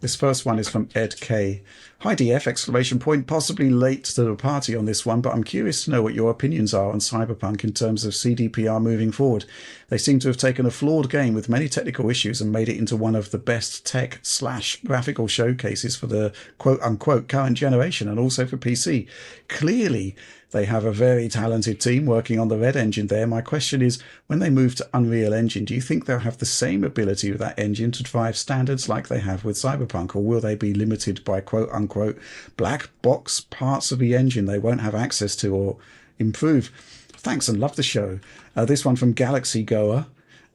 This first one is from Ed K. Hi DF, exclamation point, possibly late to the party on this one, but I'm curious to know what your opinions are on Cyberpunk in terms of CDPR moving forward. They seem to have taken a flawed game with many technical issues and made it into one of the best tech/graphical showcases for the quote-unquote current generation and also for PC. Clearly, they have a very talented team working on the Red Engine there. My question is, when they move to Unreal Engine, do you think they'll have the same ability with that engine to drive standards like they have with Cyberpunk, or will they be limited by quote-unquote black box parts of the engine they won't have access to or improve? Thanks and love the show. This one from Galaxy Goer.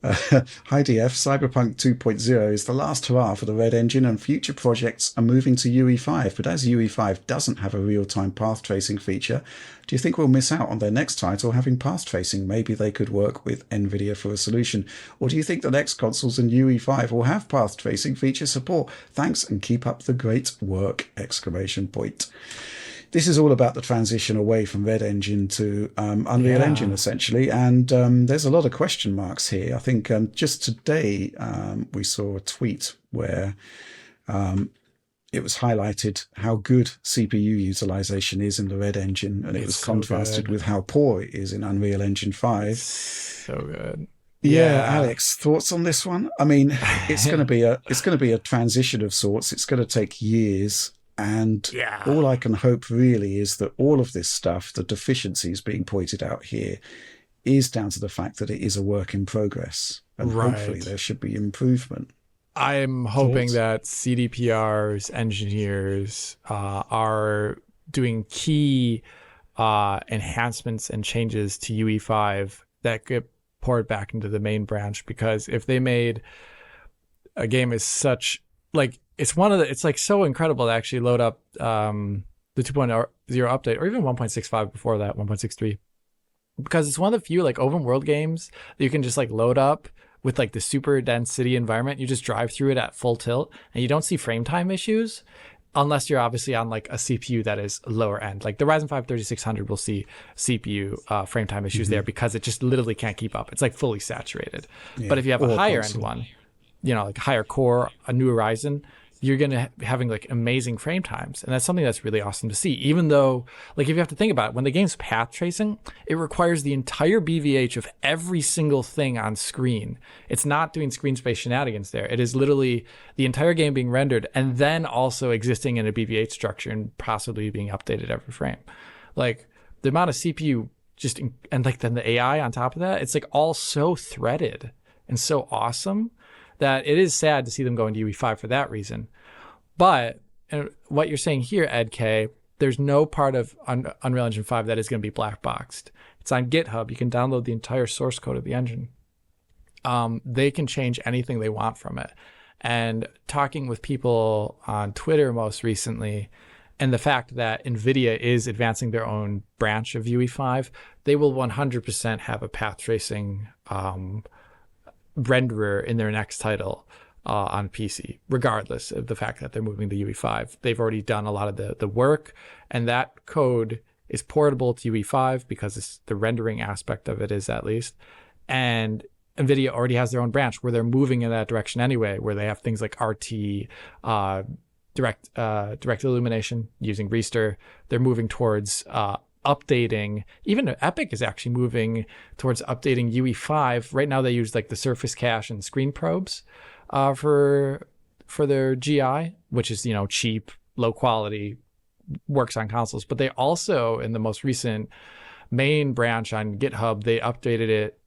Hi DF, Cyberpunk 2.0 is the last hurrah for the Red Engine and future projects are moving to UE5, but as UE5 doesn't have a real-time path tracing feature, do you think we'll miss out on their next title having path tracing? Maybe they could work with NVIDIA for a solution. Or do you think the next consoles in UE5 will have path tracing feature support? Thanks and keep up the great work! Exclamation point. This is all about the transition away from Red Engine to Unreal Engine, essentially. And there's a lot of question marks here. I think just today we saw a tweet where it was highlighted how good CPU utilization is in the Red Engine, and it was contrasted with how poor it is in Unreal Engine 5. So good. Yeah, Alex, thoughts on this one? I mean, it's going to be a transition of sorts. It's going to take years. And all I can hope really is that all of this stuff, the deficiencies being pointed out here, is down to the fact that it is a work in progress. And hopefully there should be improvement. I'm hoping that CDPR's engineers are doing key enhancements and changes to UE5 that get poured back into the main branch, because if they made a game as such, like, it's like so incredible to actually load up the 2.0 update, or even 1.65 before that, 1.63, because it's one of the few like open world games that you can just like load up with like the super dense city environment. You just drive through it at full tilt and you don't see frame time issues unless you're obviously on like a CPU that is lower end. Like the Ryzen 5 3600 will see CPU frame time issues there because it just literally can't keep up. It's like fully saturated. But if you have a higher end one, you know, like higher core, a new Ryzen, you're going to be having like amazing frame times. And that's something that's really awesome to see. Even though, like, if you have to think about it, when the game's path tracing, it requires the entire BVH of every single thing on screen. It's not doing screen space shenanigans there. It is literally the entire game being rendered and then also existing in a BVH structure and possibly being updated every frame. Like, the amount of CPU and like then the AI on top of that, it's like all so threaded and so awesome that it is sad to see them going to UE5 for that reason. But what you're saying here, Ed K, there's no part of Unreal Engine 5 that is going to be black boxed. It's on GitHub. You can download the entire source code of the engine. They can change anything they want from it. And talking with people on Twitter most recently, and the fact that NVIDIA is advancing their own branch of UE5, they will 100% have a path tracing renderer in their next title on PC, regardless of the fact that they're moving to UE5. They've already done a lot of the work, and that code is portable to UE5 because it's the rendering aspect of it is, at least. And NVIDIA already has their own branch where they're moving in that direction anyway, where they have things like RT, direct illumination using Reester. They're moving towards updating. Even Epic is actually moving towards updating UE5. Right now they use like the surface cache and screen probes for their GI, which is, you know, cheap, low quality, works on consoles. But they also, in the most recent main branch on GitHub, they updated it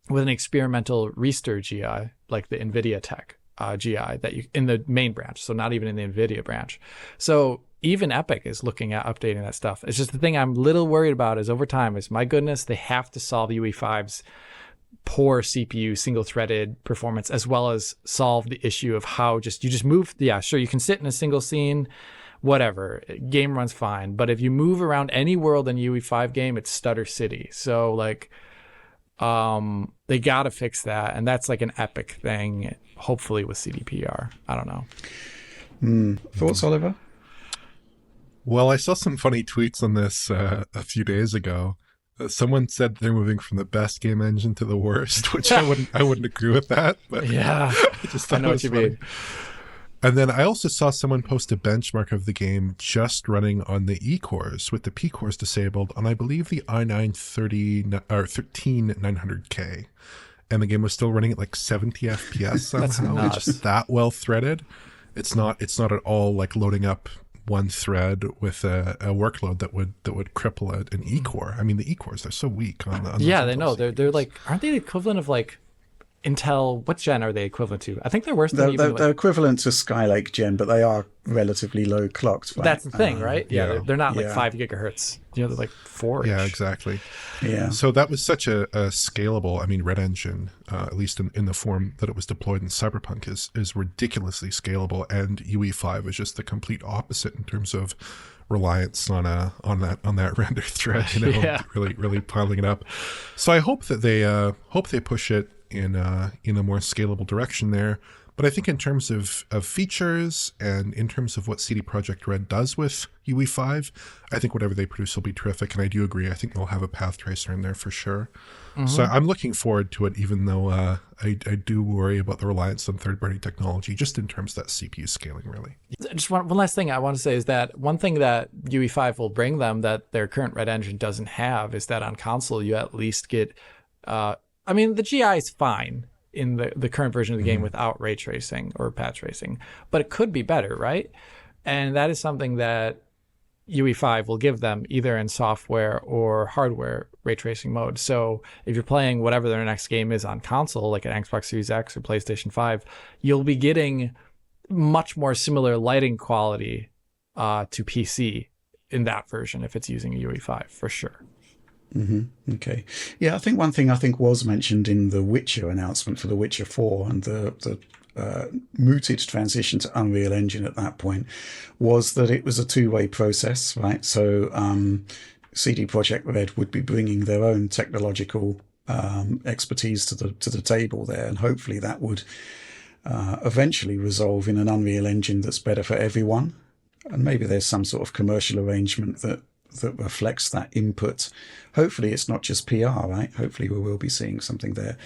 with an experimental Reester GI, like the NVIDIA Tech GI that you in the main branch, so not even in the NVIDIA branch. So even Epic is looking at updating that stuff. It's just the thing I'm a little worried about is over time is, my goodness, they have to solve UE5's poor CPU single-threaded performance, as well as solve the issue of how you just move. Yeah, sure, you can sit in a single scene, whatever, game runs fine. But if you move around any world in UE5 game, it's stutter city. So like, they got to fix that. And that's like an Epic thing, hopefully with CDPR. I don't know. Thoughts, Oliver? Well, I saw some funny tweets on this a few days ago. Someone said they're moving from the best game engine to the worst, which I wouldn't agree with that. But yeah, I just thought I know what you mean. And then I also saw someone post a benchmark of the game just running on the E cores with the P cores disabled on, I believe, the i9 or 13900K. And the game was still running at like 70 FPS somehow. It's just that well threaded. It's not at all like loading up one thread with a workload that would cripple an E core. I mean, the E cores, they're so weak on the yeah, they know. They're like, aren't they the equivalent of like Intel? What gen are they equivalent to? I think they're worse than they're equivalent to Skylake gen, but they are relatively low clocked. Right? That's the thing, right? Yeah, they're not like 5 gigahertz. They're like 4. Yeah, exactly. Yeah. So that was such a scalable. I mean, Red Engine, at least in the form that it was deployed in Cyberpunk, is ridiculously scalable, and UE5 is just the complete opposite in terms of reliance on that render thread. Really piling it up. So I hope that they push it in a more scalable direction there. But I think in terms of features and in terms of what CD Projekt Red does with UE5, I think whatever they produce will be terrific. And I do agree. I think they'll have a path tracer in there for sure. Mm-hmm. So I'm looking forward to it, even though I do worry about the reliance on third-party technology, just in terms of that CPU scaling, really. Just one last thing I want to say is that one thing that UE5 will bring them that their current Red Engine doesn't have is that on console you at least get... I mean, the GI is fine in the current version of the game without ray tracing or path tracing, but it could be better, right? And that is something that UE5 will give them either in software or hardware ray tracing mode. So if you're playing whatever their next game is on console, like an Xbox Series X or PlayStation 5, you'll be getting much more similar lighting quality to PC in that version if it's using a UE5 for sure. Mm-hmm. Okay. Yeah, I think one thing was mentioned in the Witcher announcement for The Witcher 4 and the mooted transition to Unreal Engine at that point was that it was a two-way process, right? So CD Projekt Red would be bringing their own technological expertise to the table there, and hopefully that would eventually resolve in an Unreal Engine that's better for everyone. And maybe there's some sort of commercial arrangement that reflects that input. Hopefully it's not just PR, right? Hopefully we will be seeing something there.